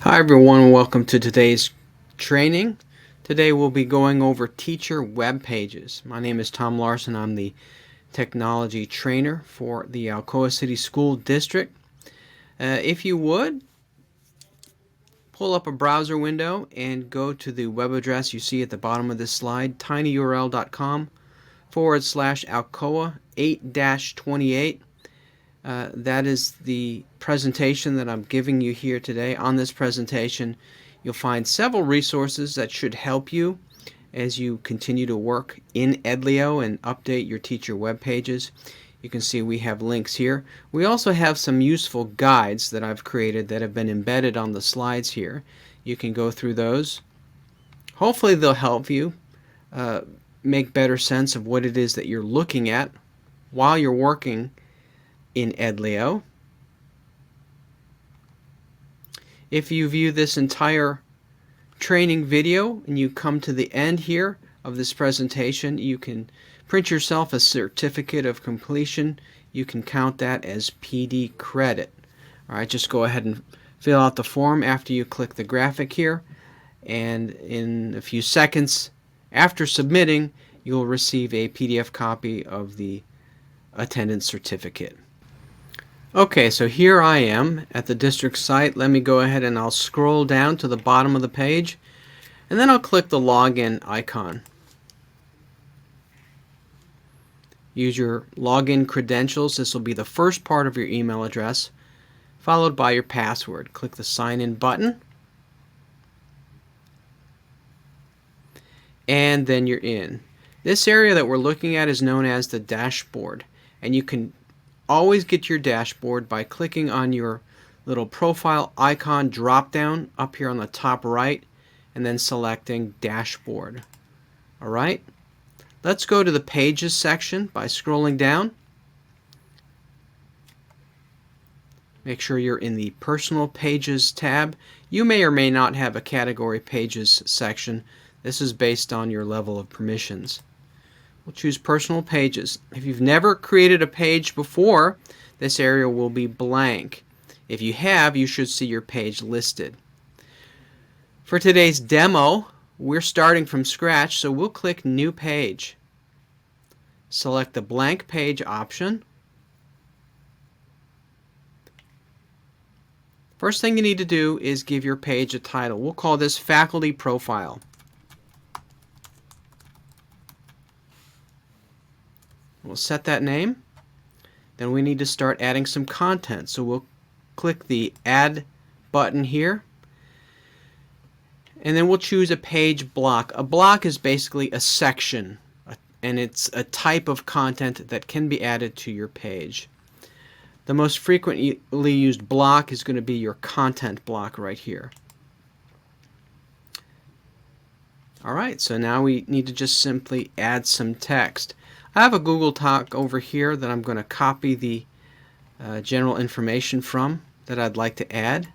Hi everyone, welcome to today's training. Today we'll be going over teacher web pages. My name is Tom Larson. I'm the technology trainer for the Alcoa City School District. If you would, pull up a browser window and go to the web address you see at the bottom of this slide, tinyurl.com/Alcoa 8-28. That is the presentation that I'm giving you here today. On this presentation, you'll find several resources that should help you as you continue to work in Edlio and update your teacher web pages. You can see we have links here. We also have some useful guides that I've created that have been embedded on the slides here. You can go through those. Hopefully they'll help you make better sense of what it is that you're looking at while you're working in Edlio. If you view this entire training video and you come to the end here of this presentation, you can print yourself a certificate of completion. You can count that as PD credit. Alright, just go ahead and fill out the form after you click the graphic here, and in a few seconds after submitting, you'll receive a PDF copy of the attendance certificate. Okay, so here I am at the district site. Let me go ahead and I'll scroll down to the bottom of the page, and then I'll click the login icon. Use your login credentials. This will be the first part of your email address, followed by your password. Click the sign in button, and then you're in. This area that we're looking at is known as the dashboard, and you can always get your dashboard by clicking on your little profile icon drop down up here on the top right and then selecting dashboard. Alright, let's go to the pages section by scrolling down. Make sure you're in the personal pages tab. You may or may not have a category pages section. This is based on your level of permissions. We'll choose personal pages. If you've never created a page before, this area will be blank. If you have, you should see your page listed. For today's demo, we're starting from scratch, so we'll click New Page. Select the blank page option. First thing you need to do is give your page a title. We'll call this Faculty Profile. We'll set that name. Then we need to start adding some content. So we'll click the Add button here. And then we'll choose a page block. A block is basically a section, and it's a type of content that can be added to your page. The most frequently used block is going to be your content block right here. Alright, so now we need to just simply add some text. I have a Google Doc over here that I'm going to copy the general information from that I'd like to add.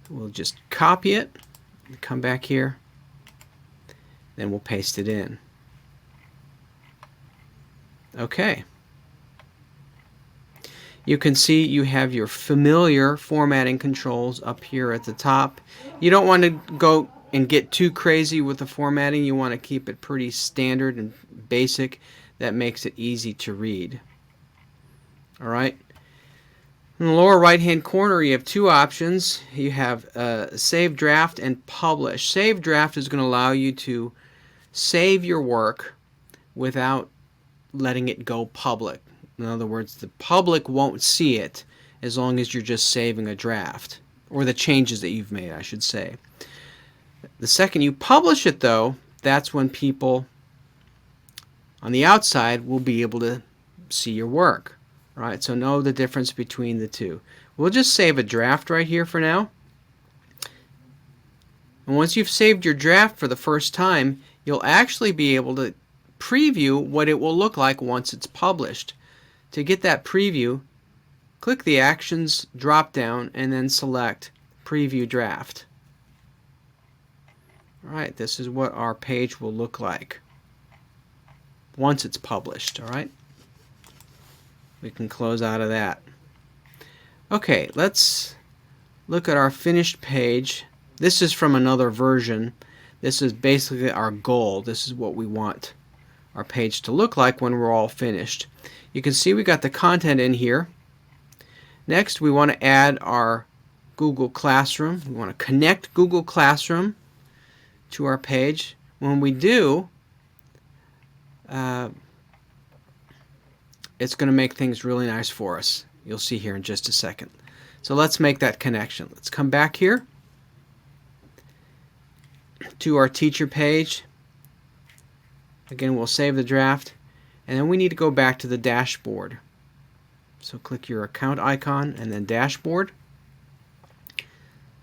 We'll just copy it, come back here, then we'll paste it in. Okay. You can see you have your familiar formatting controls up here at the top. You don't want to go and get too crazy with the formatting. You want to keep it pretty standard and basic. That makes it easy to read. Alright. In the lower right hand corner you have two options. You have Save Draft and Publish. Save Draft is going to allow you to save your work without letting it go public. In other words, the public won't see it as long as you're just saving a draft, or the changes that you've made, I should say. The second you publish it, though, that's when people on the outside will be able to see your work. Right? So know the difference between the two. We'll just save a draft right here for now. And once you've saved your draft for the first time, you'll actually be able to preview what it will look like once it's published. To get that preview, click the Actions drop down and then select Preview Draft. Alright, this is what our page will look like once it's published. Alright, we can close out of that. Okay, let's look at our finished page. This is from another version. This is basically our goal. This is what we want our page to look like when we're all finished. You can see we got the content in here. Next, we want to add our Google Classroom. We want to connect Google Classroom to our page. When we do, it's going to make things really nice for us. You'll see here in just a second. So let's make that connection. Let's come back here to our teacher page. Again, we'll save the draft, and then we need to go back to the dashboard. So click your account icon and then dashboard.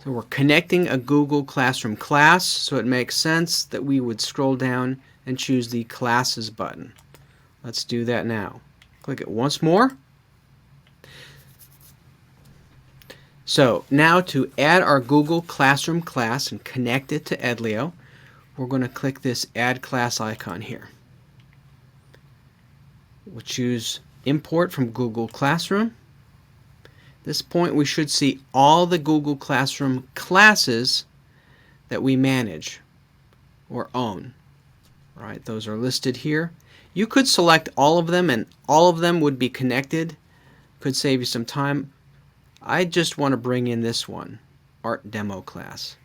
So we're connecting a Google Classroom class, so it makes sense that we would scroll down and choose the Classes button. Let's do that now. Click it once more. So now to add our Google Classroom class and connect it to Edlio, we're going to click this Add Class icon here. We'll choose Import from Google Classroom. At this point, we should see all the Google Classroom classes that we manage or own. All right, those are listed here. You could select all of them, and all of them would be connected. Could save you some time. I just want to bring in this one, Art Demo Class.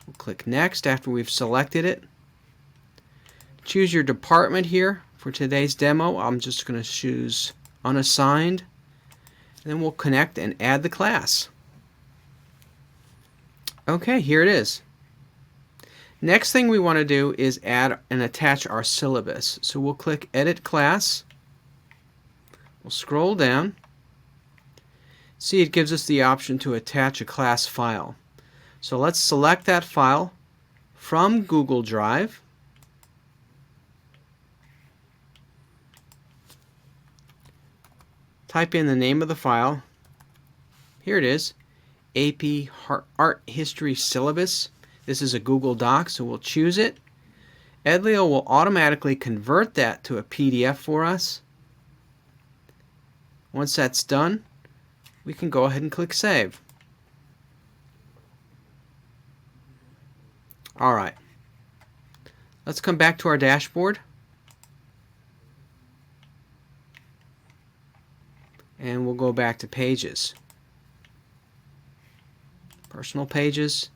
We'll click Next after we've selected it. Choose your department here. For today's demo, I'm just going to choose Unassigned. And then we'll connect and add the class. Okay, here it is. Next thing we want to do is add and attach our syllabus. So we'll click Edit Class. We'll scroll down. See, it gives us the option to attach a class file. So let's select that file from Google Drive. Type in the name of the file. Here it is, AP Art History Syllabus. This is a Google Doc, so we'll choose it. Edlio will automatically convert that to a PDF for us. Once that's done, we can go ahead and click Save. Alright, let's come back to our dashboard. And we'll go back to Pages, Personal Pages,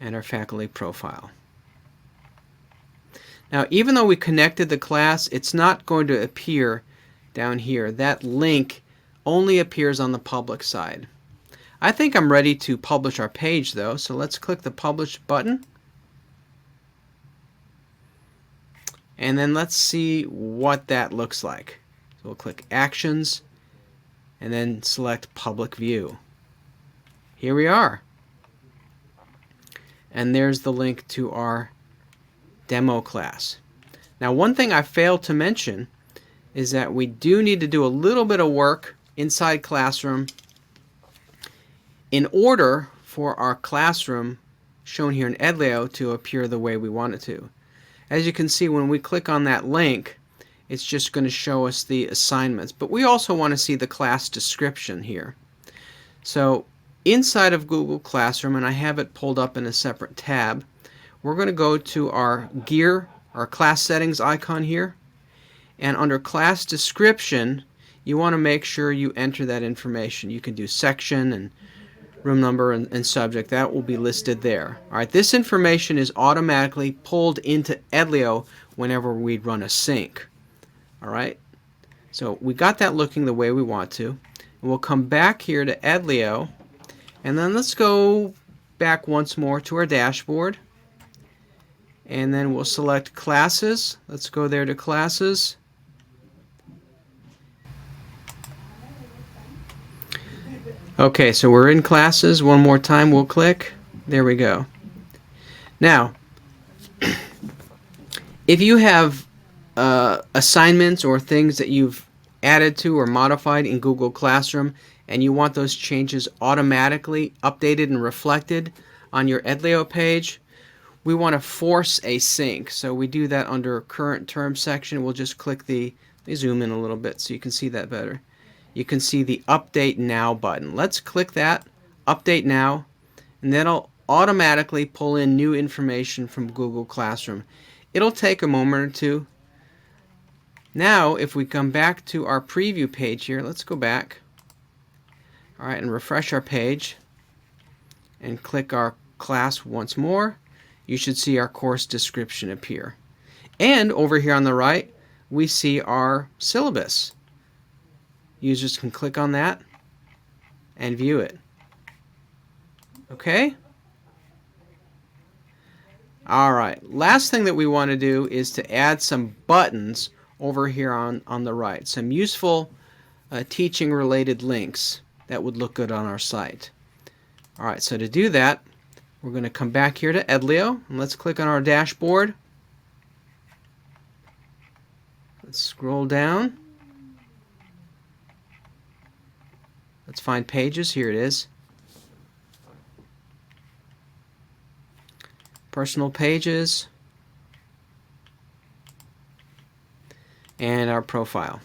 and our faculty profile. Now, even though we connected the class, it's not going to appear down here. That link only appears on the public side. I think I'm ready to publish our page though, so let's click the Publish button. And then let's see what that looks like. So we'll click Actions and then select Public View. Here we are. And there's the link to our demo class. Now, one thing I failed to mention is that we do need to do a little bit of work inside Classroom in order for our classroom shown here in Edlio to appear the way we want it to. As you can see, when we click on that link, it's just going to show us the assignments. But we also want to see the class description here. So inside of Google Classroom, and I have it pulled up in a separate tab, we're going to go to our gear, our class settings icon here. And under class description, you want to make sure you enter that information. You can do section and room number and subject. That will be listed there. Alright, this information is automatically pulled into Edlio whenever we run a sync. Alright, so we got that looking the way we want to. And we'll come back here to Edlio, and then let's go back once more to our dashboard. And then we'll select Classes. Let's go there to Classes. Okay, so we're in Classes. One more time we'll click. There we go. Now, if you have assignments or things that you've added to or modified in Google Classroom and you want those changes automatically updated and reflected on your Edlio page, we want to force a sync. So we do that under Current Terms section. We'll just click let me zoom in a little bit so you can see that better. You can see the Update Now button. Let's click that, Update Now, and that'll automatically pull in new information from Google Classroom. It'll take a moment or two. Now, if we come back to our preview page here, let's go back. All right, and refresh our page and click our class once more. You should see our course description appear. And over here on the right, we see our syllabus. Users can click on that and view it. Okay? All right, last thing that we want to do is to add some buttons over here on the right. Some useful teaching related links that would look good on our site. All right, so to do that, we're going to come back here to Edlio, and let's click on our dashboard. Let's scroll down. Let's find Pages. Here it is. Personal Pages. And our profile.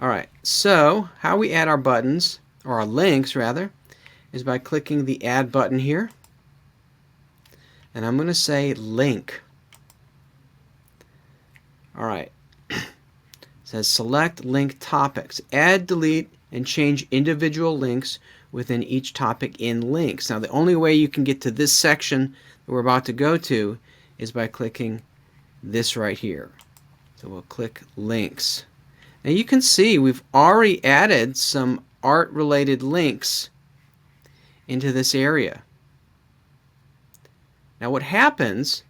Alright, so how we add our buttons, or our links rather, is by clicking the Add button here. And I'm going to say Link. Alright. It says select link topics. Add, delete, and change individual links within each topic in links. Now the only way you can get to this section that we're about to go to is by clicking this right here. So we'll click links. Now you can see we've already added some art related links into this area. Now what happens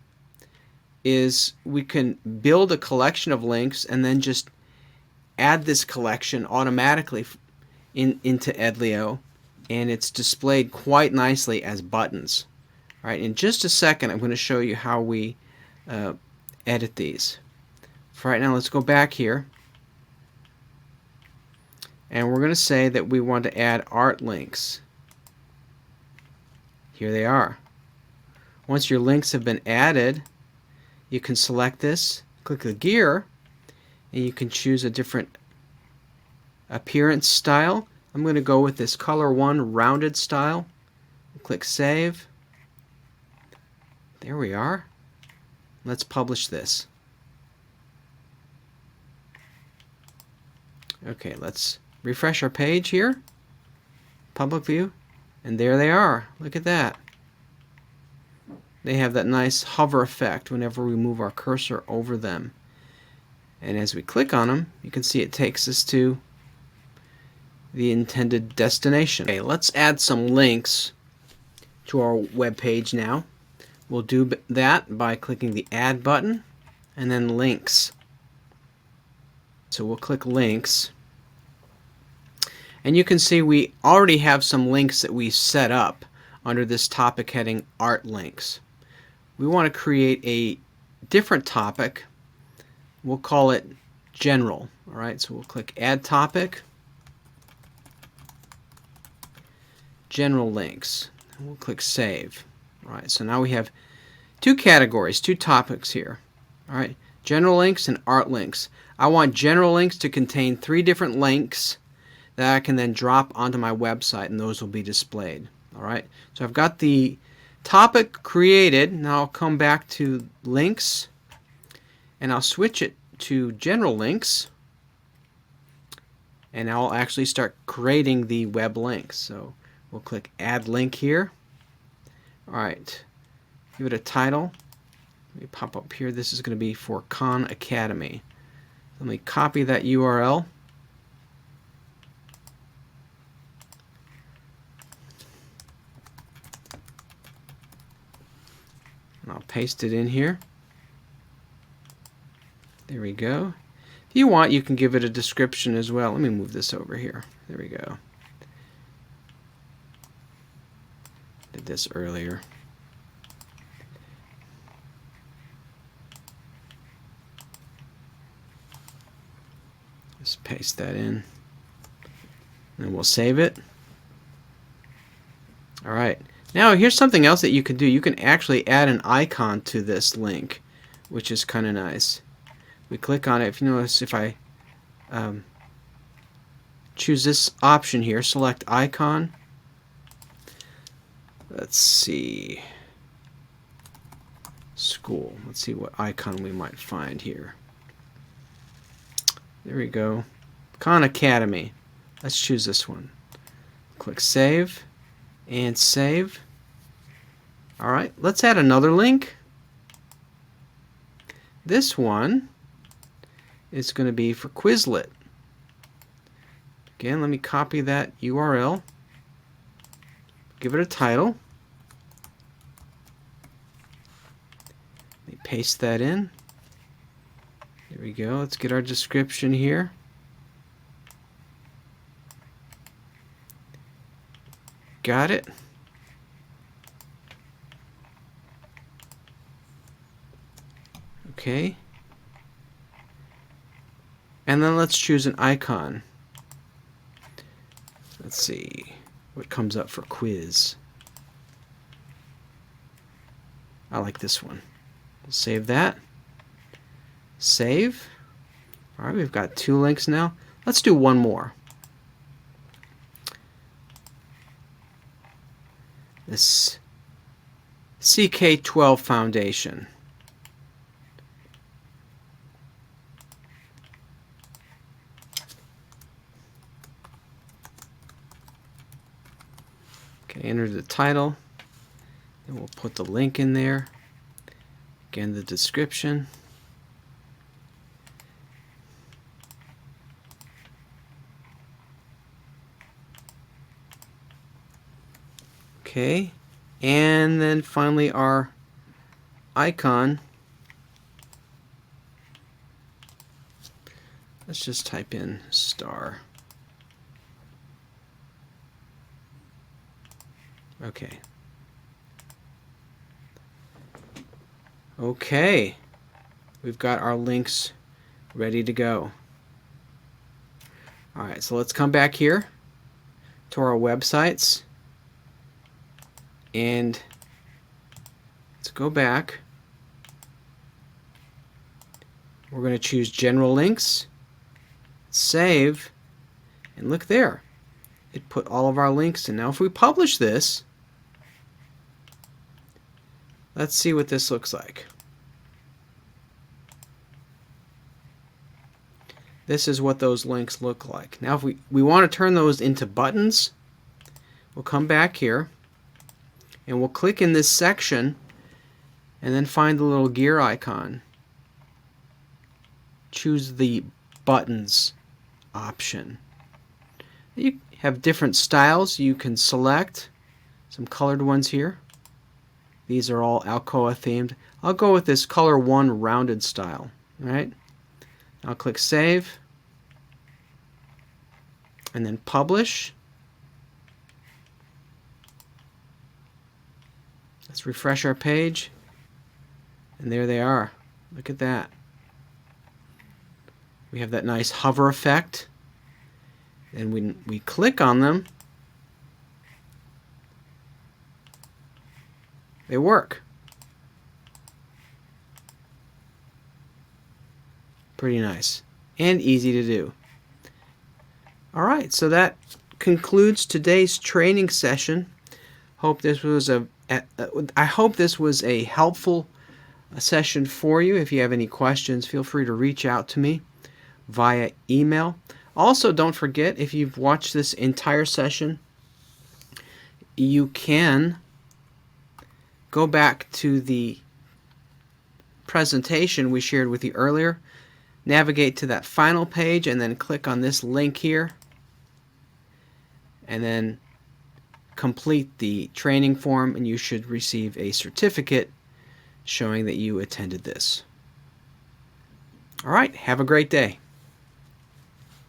is we can build a collection of links and then just add this collection automatically into Edlio, and it's displayed quite nicely as buttons. All right, in just a second I'm going to show you how we edit these. For right now, let's go back here, and we're going to say that we want to add art links. Here they are. Once your links have been added, you can select this, click the gear, and you can choose a different appearance style. I'm going to go with this color 1 rounded style. Click Save. There we are. Let's publish this. Okay, let's refresh our page here. Public view. And there they are. Look at that. They have that nice hover effect whenever we move our cursor over them. And as we click on them, you can see it takes us to the intended destination. Okay, let's add some links to our web page now. We'll do that by clicking the Add button and then Links. So we'll click Links. And you can see we already have some links that we set up under this topic heading Art Links. We want to create a different topic. We'll call it General. Alright, so we'll click Add Topic, General Links, and we'll click Save. Alright, so now we have two categories, two topics here. Alright, General Links and Art Links. I want General Links to contain 3 different links that I can then drop onto my website, and those will be displayed. Alright, so I've got the topic created. Now I'll come back to Links, and I'll switch it to General Links, and I'll actually start creating the web links. So we'll click Add Link here. Alright, give it a title. Let me pop up here. This is going to be for Khan Academy. Let me copy that URL. And I'll paste it in here. There we go. If you want, you can give it a description as well. Let me move this over here. There we go. Did this earlier. Just paste that in. And we'll save it. Alright. Now here's something else that you can do. You can actually add an icon to this link, which is kind of nice. We click on it. If you notice, if I choose this option here, select icon. Let's see, school. Let's see what icon we might find here. There we go. Khan Academy. Let's choose this one. Click save and save. Alright, let's add another link. This one is going to be for Quizlet. Again, let me copy that URL. Give it a title. Let me paste that in. There we go. Let's get our description here. Got it. Okay. And then let's choose an icon. Let's see what comes up for quiz. I like this one. We'll save that. Save. Alright, we've got 2 links now. Let's do one more. This CK12 Foundation. Okay, enter the title, and we'll put the link in there. Again, the description. Okay, and then finally our icon. Let's just type in star. Okay. Okay. We've got our links ready to go. Alright, so let's come back here to our websites. And let's go back. We're going to choose General Links. Save. And look there. It put all of our links in. Now if we publish this, let's see what this looks like. This is what those links look like. Now if we want to turn those into buttons, we'll come back here and we'll click in this section and then find the little gear icon. Choose the buttons option. You have different styles you can select. Some colored ones here. These are all Alcoa themed. I'll go with this color 1 rounded style. Alright. I'll click save and then publish. Let's refresh our page, and there they are. Look at that. We have that nice hover effect, and when we click on them, they work. Pretty nice and easy to do. Alright, so that concludes today's training session. Hope this was I hope this was a helpful session for you. If you have any questions, feel free to reach out to me via email. Also, don't forget, if you've watched this entire session, you can go back to the presentation we shared with you earlier, navigate to that final page, and then click on this link here, and then complete the training form, and you should receive a certificate showing that you attended this. All right, have a great day.